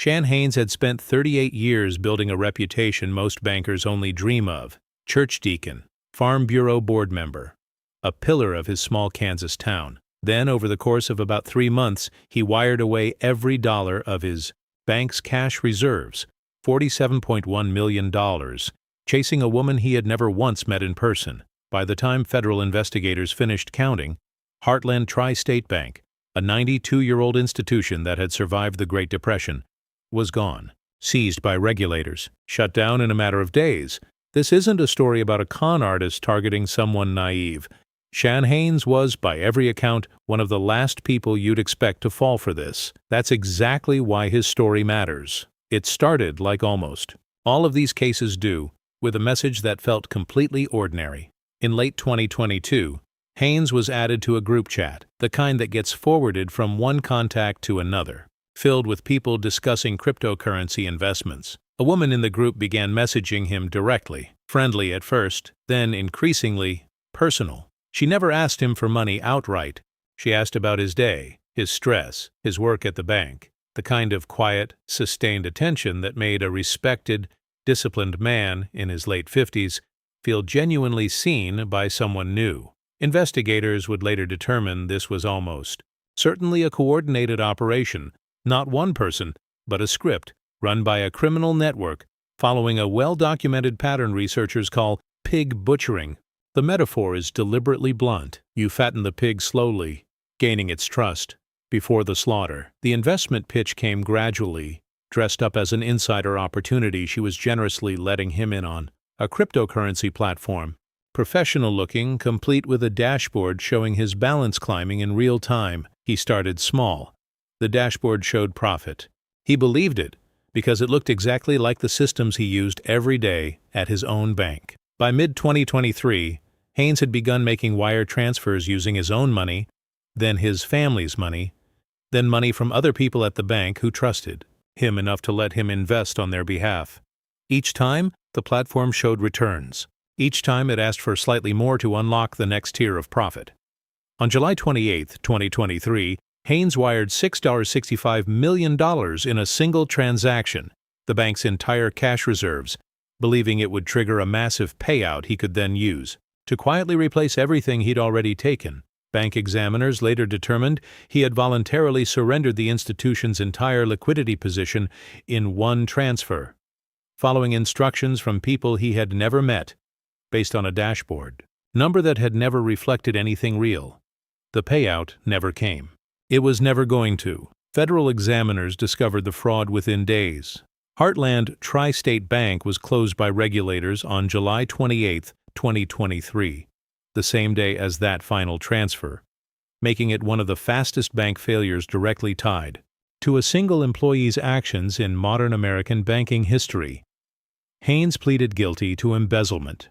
Shan Haines had spent 38 years building a reputation most bankers only dream of: church deacon, Farm Bureau board member, a pillar of his small Kansas town. Then, over the course of about 3 months, he wired away every dollar of his bank's cash reserves, $47.1 million, chasing a woman he had never once met in person. By the time federal investigators finished counting, Heartland Tri-State Bank, a 92-year-old institution that had survived the Great Depression, was gone, seized by regulators, shut down in a matter of days. This isn't a story about a con artist targeting someone naive. Shan Haines was, by every account, one of the last people you'd expect to fall for this. That's exactly why his story matters. It started, like almost all of these cases do, with a message that felt completely ordinary. In late 2022, Haines was added to a group chat, the kind that gets forwarded from one contact to another, filled with people discussing cryptocurrency investments. A woman in the group began messaging him directly, friendly at first, then increasingly personal. She never asked him for money outright. She asked about his day, his stress, his work at the bank, the kind of quiet, sustained attention that made a respected, disciplined man in his late 50s feel genuinely seen by someone new. Investigators would later determine this was almost certainly a coordinated operation, not one person, but a script run by a criminal network following a well-documented pattern researchers call pig butchering. The metaphor is deliberately blunt. You fatten the pig slowly, gaining its trust, before the slaughter. The investment pitch came gradually, dressed up as an insider opportunity she was generously letting him in on. A cryptocurrency platform, professional-looking, complete with a dashboard showing his balance climbing in real time. He started small. The dashboard showed profit. He believed it, because it looked exactly like the systems he used every day at his own bank. By mid-2023, Haines had begun making wire transfers using his own money, then his family's money, then money from other people at the bank who trusted him enough to let him invest on their behalf. Each time, the platform showed returns. Each time it asked for slightly more to unlock the next tier of profit. On July 28, 2023, Haines wired $6.65 million in a single transaction, the bank's entire cash reserves, believing it would trigger a massive payout he could then use to quietly replace everything he'd already taken. Bank examiners later determined he had voluntarily surrendered the institution's entire liquidity position in one transfer, following instructions from people he had never met, based on a dashboard number that had never reflected anything real. The payout never came. It was never going to. Federal examiners discovered the fraud within days. Heartland Tri-State Bank was closed by regulators on July 28, 2023, the same day as that final transfer, making it one of the fastest bank failures directly tied to a single employee's actions in modern American banking history. Haines pleaded guilty to embezzlement.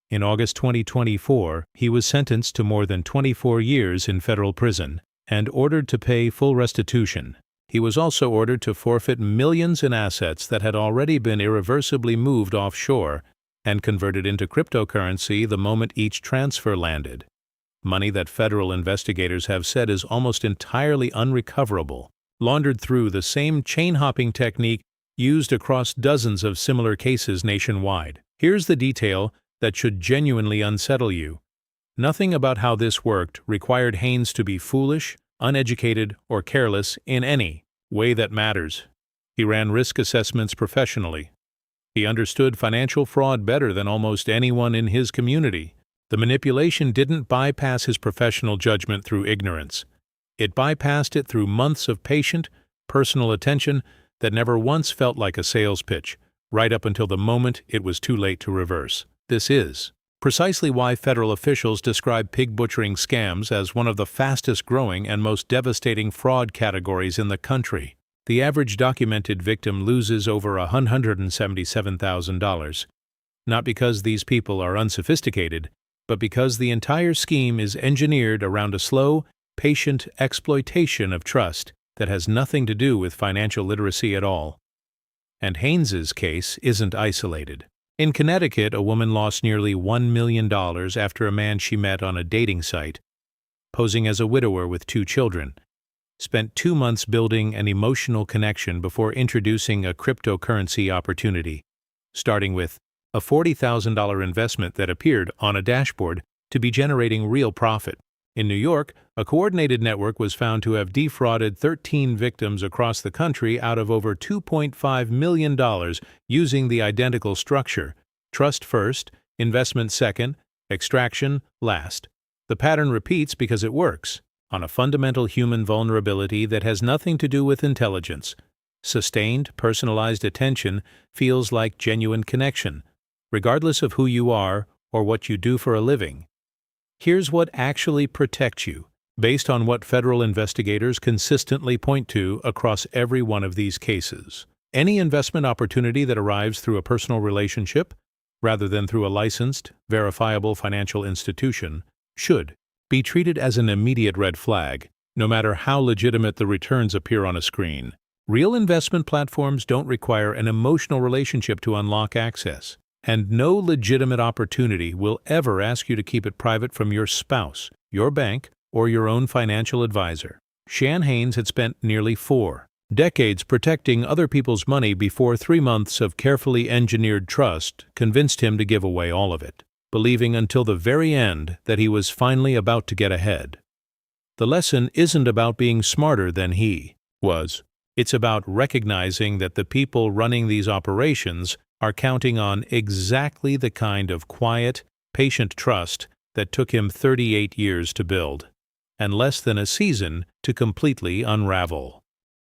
In August 2024, he was sentenced to more than 24 years in federal prison and ordered to pay full restitution. He was also ordered to forfeit millions in assets that had already been irreversibly moved offshore and converted into cryptocurrency the moment each transfer landed. Money that federal investigators have said is almost entirely unrecoverable, laundered through the same chain-hopping technique used across dozens of similar cases nationwide. Here's the detail that should genuinely unsettle you. Nothing about how this worked required Haines to be foolish, uneducated, or careless in any way that matters. He ran risk assessments professionally. He understood financial fraud better than almost anyone in his community. The manipulation didn't bypass his professional judgment through ignorance. It bypassed it through months of patient, personal attention that never once felt like a sales pitch, right up until the moment it was too late to reverse. This is precisely why federal officials describe pig butchering scams as one of the fastest-growing and most devastating fraud categories in the country. The average documented victim loses over $177,000, not because these people are unsophisticated, but because the entire scheme is engineered around a slow, patient exploitation of trust that has nothing to do with financial literacy at all. And Haines's case isn't isolated. In Connecticut, a woman lost nearly $1 million after a man she met on a dating site, posing as a widower with 2 children, spent 2 months building an emotional connection before introducing a cryptocurrency opportunity, starting with a $40,000 investment that appeared on a dashboard to be generating real profit. In New York, a coordinated network was found to have defrauded 13 victims across the country out of over $2.5 million using the identical structure: trust first, investment second, extraction last. The pattern repeats because it works on a fundamental human vulnerability that has nothing to do with intelligence. Sustained, personalized attention feels like genuine connection, regardless of who you are or what you do for a living. Here's what actually protects you, based on what federal investigators consistently point to across every one of these cases. Any investment opportunity that arrives through a personal relationship, rather than through a licensed, verifiable financial institution, should be treated as an immediate red flag, no matter how legitimate the returns appear on a screen. Real investment platforms don't require an emotional relationship to unlock access, and no legitimate opportunity will ever ask you to keep it private from your spouse, your bank, or your own financial advisor. Shan Haynes had spent nearly 4 decades protecting other people's money before 3 months of carefully engineered trust convinced him to give away all of it, believing until the very end that he was finally about to get ahead. The lesson isn't about being smarter than he was. It's about recognizing that the people running these operations are counting on exactly the kind of quiet, patient trust that took him 38 years to build, and less than a season to completely unravel.